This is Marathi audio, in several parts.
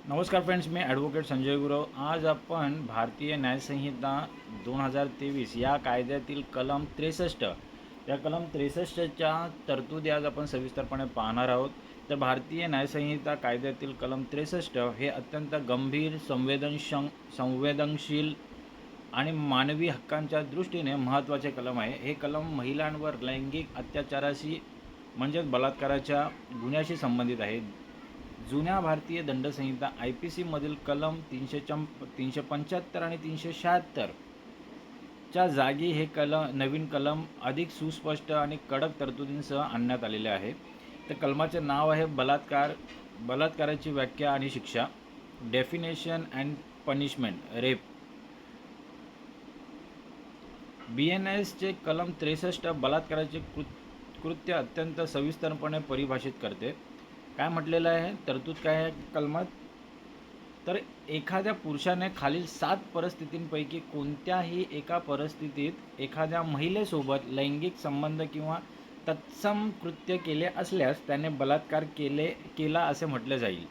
नमस्कार फ्रेंड्स, मी ॲडव्होकेट संजय गुरव. आज आपण भारतीय न्यायसंहिता 2023 या कायद्यातील कलम 63 या कलम 63च्या तरतुदी आज आपण सविस्तरपणे पाहणार आहोत. तर भारतीय न्यायसंहिता कायद्यातील कलम 63 हे अत्यंत गंभीर, संवेदनशील आणि मानवी हक्कांच्या दृष्टीने महत्त्वाचे कलम आहे. हे कलम महिलांवर लैंगिक अत्याचाराशी म्हणजेच बलात्काराच्या गुन्ह्याशी संबंधित आहे. जुन्या भारतीय दंडसंहिता IPC मधील कलम 375 आणि 376 च्या जागी हे नवीन कलम अधिक सुस्पष्ट आणि कडक तरतुदींसह आणण्यात आलेले आहे. तर कलमाचे नाव आहे बलात्काराची व्याख्या आणि शिक्षा, डेफिनेशन अँड पनिशमेंट, रेप. BNSचे कलम 63 बलात्काराचे कृत्य अत्यंत सविस्तरपणे परिभाषित करते. काय म्हटलेलं आहे, तरतूद काय आहे कलमात? तर एखाद्या पुरुषाने खालील 7 परिस्थितींपैकी कोणत्याही एका परिस्थितीत एखाद्या महिलेसोबत लैंगिक संबंध किंवा तत्सम कृत्य केले असल्यास त्याने बलात्कार केला असे म्हटले जाईल.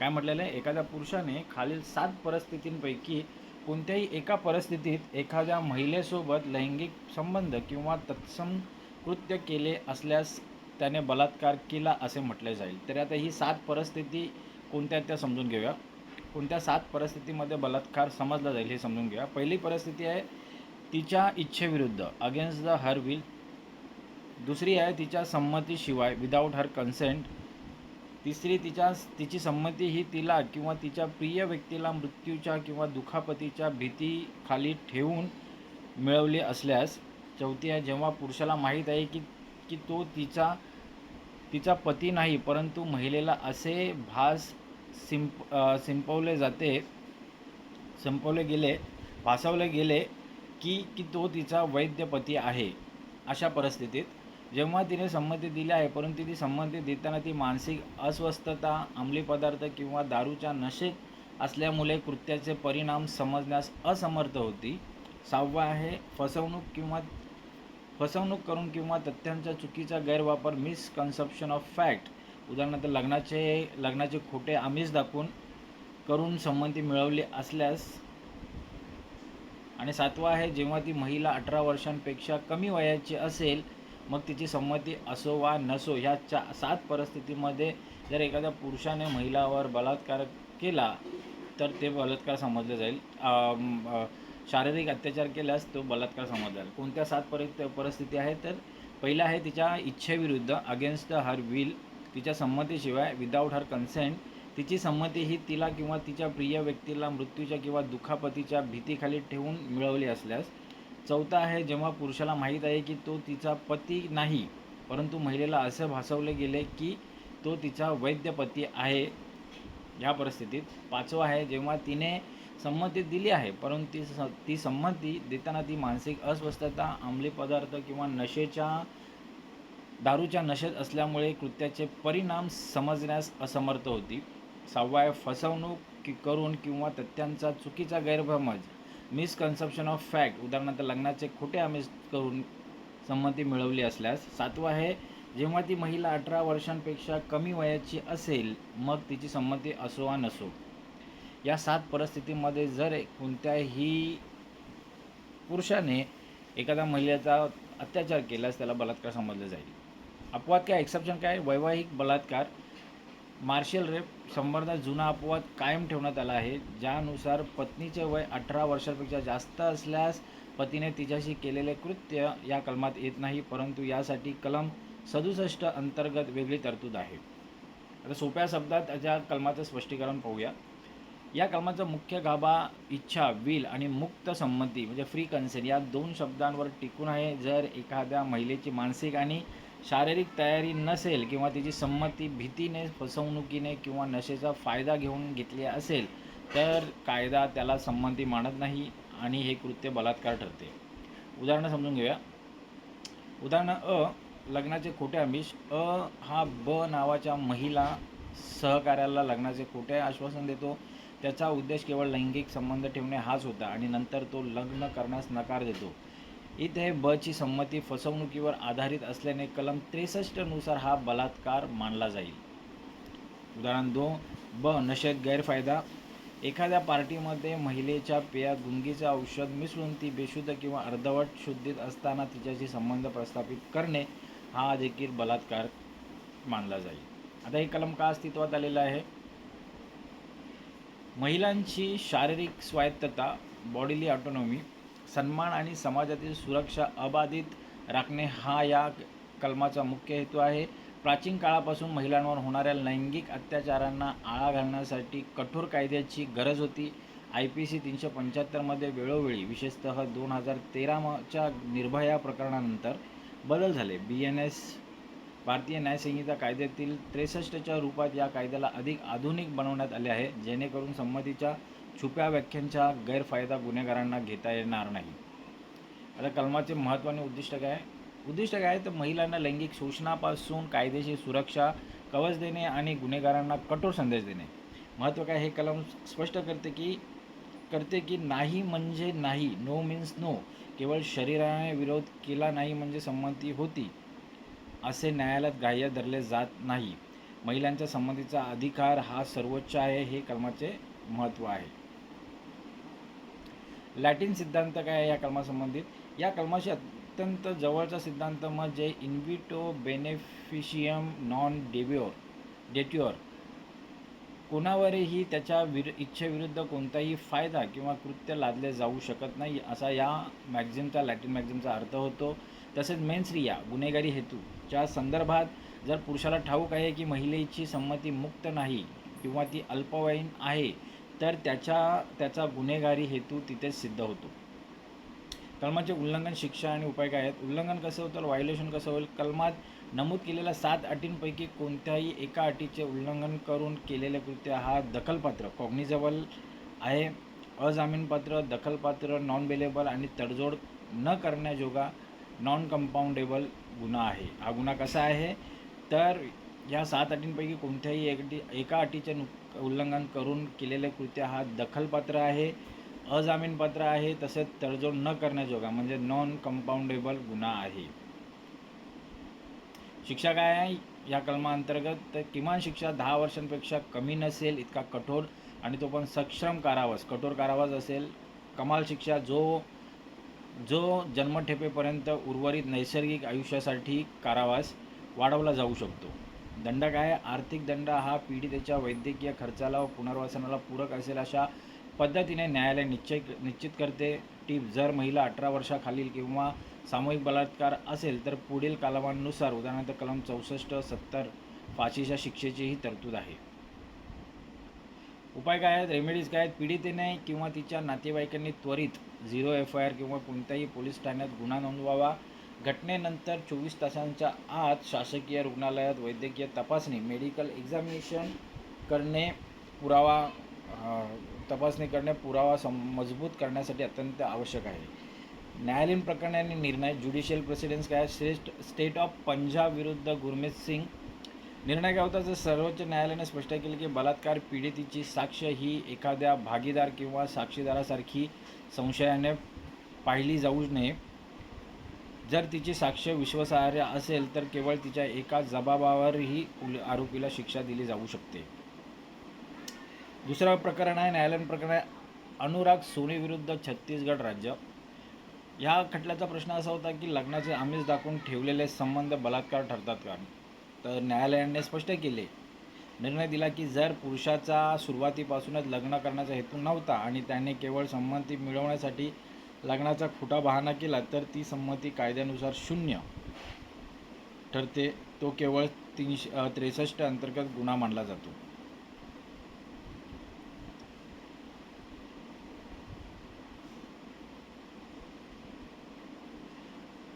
काय म्हटलेलं आहे? एखाद्या पुरुषाने खालील 7 परिस्थितींपैकी कोणत्याही एका परिस्थितीत एखाद्या महिलेसोबत लैंगिक संबंध किंवा तत्सम कृत्य केले असल्यास त्याने बलात्कार केला असे म्हटले जाईल. तर आता ही 7 परिस्थिती कोणत्या त्या समजून घेऊया. कोणत्या 7 परिस्थितीमध्ये बलात्कार समजला जाईल हे समजून घेऊया. पहिली परिस्थिती आहे तिच्या इच्छेविरुद्ध, अगेन्स्ट द हर विल. दुसरी आहे तिच्या संमतीशिवाय, विदाऊट हर कन्सेंट. तिसरी, तिची संमती ही तिला किंवा तिच्या प्रिय व्यक्तीला मृत्यूच्या किंवा दुखापतीच्या भीतीखाली ठेवून मिळवली असल्यास. चौथी आहे जेव्हा पुरुषाला माहीत आहे की तो तिचा पती नाही, परंतु महिलेला असे भास भासवले गेले की तो तिचा वैध पती आहे. अशा परिस्थितीत जेव्हा तिने संमती दिली आहे परंतु ती संमती देताना ती मानसिक अस्वस्थता, अंमली पदार्थ किंवा दारूच्या नशेत असल्यामुळे कृत्याचे परिणाम समजण्यास असमर्थ होती. 6वा आहे फसवणूक करून किंवा तथ्यांचा चुकीचा गैरवापर, मिसकन्सेप्शन ऑफ फॅक्ट. उदाहरणार्थ लग्नाचे खोटे आमिष दाखवून करून संमती मिळवली असल्यास. आणि 7वा आहे जेव्हा ती महिला 18 वर्षांपेक्षा कमी वयाची असेल, मग तिची संमती असो वा नसो. ह्या 7 परिस्थितीमध्ये जर एखाद्या पुरुषाने महिलावर बलात्कार केला तर ते बलात्कार समजले जाईल. शारीरिक अत्याचार केल्यास तो बलात्कार समजला जाईल. कोणत्या 7 परिस्थिती आहेत? तर पहिला आहे तिच्या इच्छेविरुद्ध, अगेन्स्ट हर विल. तिच्या संमतीशिवाय, विदाऊट हर कन्सेंट. तिची संमती ही तिला किंवा तिच्या प्रिय व्यक्तीला मृत्यूच्या किंवा दुखापतीच्या भीतीखाली ठेवून मिळवली असल्यास. चौथा आहे जेव्हा पुरुषाला माहीत आहे की तो तिचा पती नाही, परंतु महिलेला असे भासवले गेले की तो तिचा वैध पती आहे, ह्या परिस्थितीत. 5वा आहे जेव्हा तिने संमती दिली आहे परंतु ती संमती देताना ती मानसिक अस्वस्थता, अंमली पदार्थ किंवा दारूच्या नशेत असल्यामुळे कृत्याचे परिणाम समजण्यास असमर्थ होती. 6वा आहे फसवणूक करून किंवा तथ्यांचा चुकीचा गैरसमज, मिसकन्सेप्शन ऑफ फॅक्ट. उदाहरणार्थ लग्नाचे खोटे आमिष करून संमती मिळवली असल्यास. 7वा आहे जेव्हा ती महिला 18 वर्षांपेक्षा कमी वयाची असेल, मग तिची संमती असो वा नसो. या 7 परिस्थितीमध्ये जर कोणत्याही पुरुषाने एखाद्या महिलेचा अत्याचार केल्यास त्याला बलात्कार समजले जाईल. अपवाद काय, एक्सेप्शन काय? वैवाहिक बलात्कार, मार्शल रेप संबंधात जुना अपवाद कायम ठेवण्यात आला आहे, ज्यानुसार पत्नीचे वय 18 वर्षांपेक्षा जास्त असल्यास पतीने तिच्याशी केलेले कृत्य या कलमात येत नाही, परंतु यासाठी कलम 67 अंतर्गत वेगळी तरतूद आहे. आता सोप्या शब्दात त्या कलमाचं स्पष्टीकरण पाहूया. या कलमाचा मुख्य गाभा इच्छा, विल आणि मुक्त संमती म्हणजे फ्री कन्सेंट या 2 शब्दांवर टिकून आहे. जर एखाद्या महिलेची मानसिक आणि शारीरिक तयारी नसेल किंवा तिची संमती भीतीने, फसवणुकीने किंवा नशेचा फायदा घेऊन घेतली असेल तर कायदा त्याला संमती मानत नाही आणि हे कृत्य बलात्कार ठरते. उदाहरणं समजून घेऊया. उदाहरण अ, लग्नाचे खोटे आमिष. हा नावाच्या महिला सहकार्याला लग्नाचे खोटे आश्वासन देतो. त्याचा उद्देश केवळ लैंगिक संबंध ठेवणे हाच होता आणि नंतर तो लग्न करण्यास नकार देतो. इथे ची संमती फसवणुकीवर आधारित असल्याने कलम 63 नुसार हा बलात्कार मानला जाईल. उदाहरण 2 ब नशेत गैरफायदा. एखाद्या पार्टीमध्ये महिलेच्या पेयात गुंगीचे औषध मिसळून ती बेशुद्ध किंवा अर्धवट शुद्धीत असताना तिच्याशी संबंध प्रस्थापित करणे हा देखील बलात्कार मानला जाईल. आता हे कलम का अस्तित्वात आलेलं आहे? महिलांची शारीरिक स्वायत्तता, बॉडीली ऑटोनॉमी, सन्मान आणि समाजातील सुरक्षा अबाधित राखणे हा या कलमाचा मुख्य हेतू आहे. प्राचीन काळापासून महिलांवर होणाऱ्या लैंगिक अत्याचारांना आळा घालण्यासाठी कठोर कायद्याची गरज होती. IPC 375 वेळोवेळी, विशेषतः 2013च्या निर्भया प्रकरणानंतर बदल झाले. BNS भारतीय न्यायसंहिता कायद्यातील 63च्या रूपात या कायद्याला अधिक आधुनिक बनवण्यात आले आहे, जेणेकरून संमतीच्या छुप्या व्याख्यांचा गैरफायदा गुन्हेगारांना घेता येणार नाही. आता कलमाचे महत्त्व आणि उद्दिष्ट काय? उद्दिष्ट काय तर महिलांना लैंगिक शोषणापासून कायदेशीर सुरक्षा, कवच देणे आणि गुन्हेगारांना कठोर संदेश देणे. महत्त्व काय? हे कलम स्पष्ट करते की नाही म्हणजे नाही, नो मीन्स नो. केवळ शरीराने विरोध केला नाही म्हणजे संमती होती असे न्यायालयात ग्राह्य धरले जात नाही. महिलांच्या संमतीचा अधिकार हा सर्वोच्च आहे, हे कलमाचे महत्त्व आहे. लॅटिन सिद्धांत काय आहे या कलमासंबंधित? या कलमाशी अत्यंत जवळचा सिद्धांत म्हणजे इन्व्हिटो बेनेफिशियम नॉन डेट्युअर. कोणावरही त्याच्या इच्छेविरुद्ध कोणताही फायदा किंवा कृत्य लादले जाऊ शकत नाही, असा या लॅटिन मॅगझिनचा अर्थ होतो. तसेच मेन्स रिया, गुन्हेगारी हेतूच्या संदर्भात जर पुरुषाला ठाऊक आहे की महिलेची संमती मुक्त नाही किंवा ती अल्पवयीन आहे, तर त्याचा गुन्हेगारी हेतू तिथेच सिद्ध होतो. कलमाचे उल्लंघन, शिक्षा आणि उपाय काय आहेत? उल्लंघन कसं होतं, व्हायोलेशन कसं होईल? कलमात नमूद केलेल्या 7 अटींपैकी कोणत्याही एका अटीचे उल्लंघन करून केलेले कृत्य हा दखलपात्र, कॉग्निझेबल आहे. अजामीनपात्र, दखलपात्र, नॉन बेलेबल आणि तडजोड न करण्याजोगा, नॉन कंपाऊंडेबल गुन्हा आहे. हा गुन्हा कसा आहे तर या 7 अटींपैकी कोणत्याही एका अटीचे उल्लंघन करून केलेले कृत्य हा दखलपात्र आहे, अजामीनपात्र आहे, तसेच तडजोड न करण्याजोगा म्हणजे नॉन कंपाऊंडेबल गुन्हा आहे. शिक्षा काय आहे या कलमाअंतर्गत? तर किमान शिक्षा 10 वर्षांपेक्षा कमी नसेल इतका कठोर, आणि तो पण सश्रम कारावास, कठोर कारावास असेल. कमाल शिक्षा जो जन्मठेपेपर्यंत उर्वरित नैसर्गिक आयुष्यासाठी कारावास वाढवला जाऊ शकतो. दंड काय? आर्थिक दंड हा पीडितेच्या वैद्यकीय खर्चाला व पुनर्वसनाला पूरक असेल अशा पद्धतीने न्यायालय निश्चित करते. टीप: जर महिला 18 वर्षाखालील किंवा सामूहिक बलात्कार असेल तर पुढील कलमांनुसार, उदाहरणार्थ कलम 64, 70 फाशीच्या शिक्षेचीही तरतूद आहे. उपाय काय आहेत? रेमेडीज काय आहेत? पीडितेने किंवा तिच्या नातेवाईकांनी त्वरित 0 FIR किंवा कोणत्याही पोलीस ठाण्यात गुन्हा नोंदवावा. घटनेनंतर 24 तासांच्या आत शासकीय रुग्णालयात वैद्यकीय तपासणी, मेडिकल एक्झामिनेशन करणे पुरावा मजबूत करण्यासाठी अत्यंत आवश्यक आहे. न्यायालयीन प्रकरणे आणि निर्णय. ज्युडिशियल प्रेसिडेन्स काय? स्टेट ऑफ पंजाब विरुद्ध गुरमीत सिंग. निर्णय काय होता? जर सर्वोच्च न्यायालयाने स्पष्ट केले की बलात्कार पीडितेची साक्ष ही एखाद्या भागीदार किंवा साक्षीदारासारखी संशयाने पाहिली जाऊ नये. जर तिची साक्ष विश्वासार्ह असेल तर केवळ तिच्या एका जबाबावरही आरोपीला शिक्षा दिली जाऊ शकते. दुसरं प्रकरण आहे, न्यायालयीन प्रकरण आहे, अनुराग सोनी विरुद्ध छत्तीसगड राज्य. ह्या खटल्याचा प्रश्न असा होता की लग्नाचे आमिष दाखवून ठेवलेले संबंध बलात्कार ठरतात का? तर न्यायालयाने स्पष्ट केले, निर्णय दिला की जर पुरुषाचा सुरुवातीपासूनच लग्न करण्याचा हेतू नव्हता आणि त्याने केवळ संमती मिळवण्यासाठी लग्नाचा खोटा बहाणा केला तर ती संमती कायद्यानुसार शून्य ठरते. तो केवळ 363 अंतर्गत गुन्हा मानला जातो.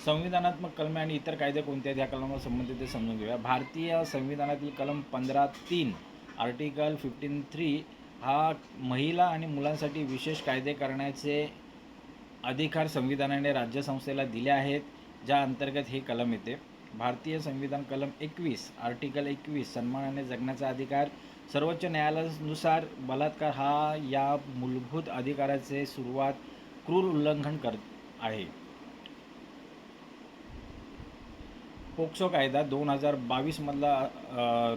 संविधानात्मक कलमे आणि इतर कायदे कोणते आहेत या कलमाला संबंधित ते समजून घेऊया. भारतीय संविधानातील कलम 15(3) आर्टिकल 15(3) हा महिला आणि मुलांसाठी विशेष कायदे करण्याचे अधिकार संविधानाने राज्यसंस्थेला दिले आहेत, ज्या अंतर्गत हे कलम येते. भारतीय संविधान कलम 21 आर्टिकल 21 सन्मानाने जगण्याचा अधिकार. सर्वोच्च न्यायालयानुसार बलात्कार हा या मूलभूत अधिकाराचे क्रूर उल्लंघन आहे. पोक्सो कायदा 2022 मधला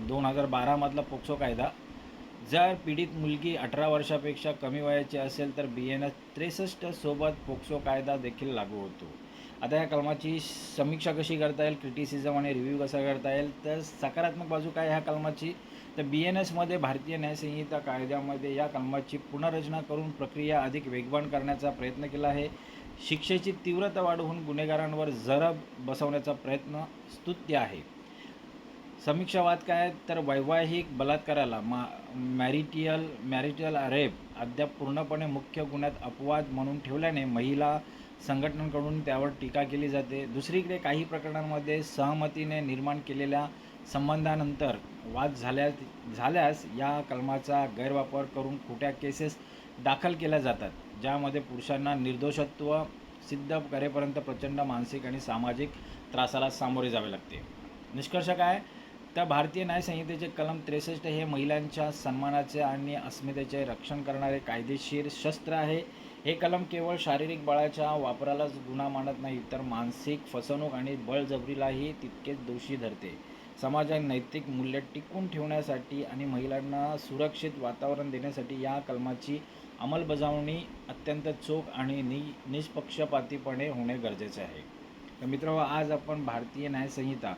2012 पोक्सो कायदा, जर पीडित मुलगी 18 वर्षापेक्षा कमी वयाची असेल तर BNS 63 सोबत पोक्सो कायदा देखील लागू होतो. आता या कलमाची समीक्षा कशी करता येईल, क्रिटिसिझम आणि रिव्ह्यू कसा करता येईल, तर सकारात्मक बाजू काय ह्या कलमाची, तर BNSमध्ये भारतीय न्यायसंहिता कायद्यामध्ये या कलमाची पुनर्रचना करून प्रक्रिया अधिक वेगवान करण्याचा प्रयत्न केला आहे. शिक्षेची तीव्रता वाढवून गुन्हेगारांवर जरब बसवण्याचा प्रयत्न स्तुत्य आहे. समीक्षावाद काय, तर वैवाहिक बलात्काराला मॅरिटल रेप अद्याप पूर्णपणे मुख्य गुन्ह्यात अपवाद म्हणून ठेवल्याने महिला संघटनांकडून त्यावर टीका केली जाते. दुसरीकडे काही प्रकरणांमध्ये सहमतीने निर्माण केलेल्या संबंधानंतर वाद झाल्यास या कलमाचा गैरवापर करून खोट्या केसेस दाखल केल्या जातात, ज्यामध्ये पुरुषांना निर्दोषत्व सिद्ध करेपर्यंत प्रचंड मानसिक आणि सामाजिक त्रासाला सामोरे जावे लागते. निष्कर्ष काय, तर भारतीय न्यायसंहितेचे कलम 63 हे महिलांच्या सन्मानाचे आणि अस्मितेचे रक्षण करणारे कायदेशीर शस्त्र आहे. हे कलम केवळ शारीरिक बळाच्या वापरालाच गुन्हा मानत नाही, तर मानसिक फसवणूक आणि बळजबरीलाही तितकेच दोषी धरते. समाजात नैतिक मूल्य टिकवून ठेवण्यासाठी आणि महिलांना सुरक्षित वातावरण देण्यासाठी या कलमाची अंमलबजावणी अत्यंत चोख आणि निष्पक्षपातीपणे होणे गरजेचे आहे. तर मित्रांनो, आज आपण भारतीय न्यायसंहिता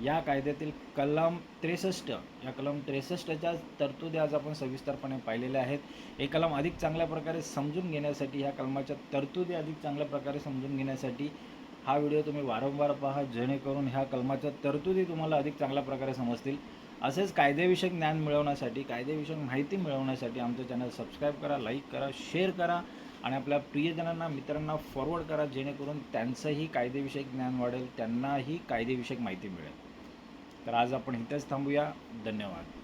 या कायद्यातील कलम 63च्या तरतुदी आज आपण सविस्तरपणे पाहिलेल्या आहेत. हे कलम अधिक चांगल्या प्रकारे समजून घेण्यासाठी, ह्या कलमाच्या तरतुदी अधिक चांगल्या प्रकारे समजून घेण्यासाठी हा व्हिडिओ तुम्ही वारंवार पहा, जेणेकरून ह्या कलमाच्या तरतुदी तुम्हाला अधिक चांगल्या प्रकारे समजतील. असेच कायदेविषयक ज्ञान मिळवण्यासाठी, कायदेविषयक माहिती मिळवण्यासाठी आमचं चॅनल सबस्क्राईब करा, लाईक करा, शेअर करा आणि आपल्या प्रियजनांना, मित्रांना फॉरवर्ड करा, जेणेकरून त्यांचंही कायदेविषयक ज्ञान वाढेल, त्यांनाही कायदेविषयक माहिती मिळेल. तर आज आपण इथेच थांबूया. धन्यवाद.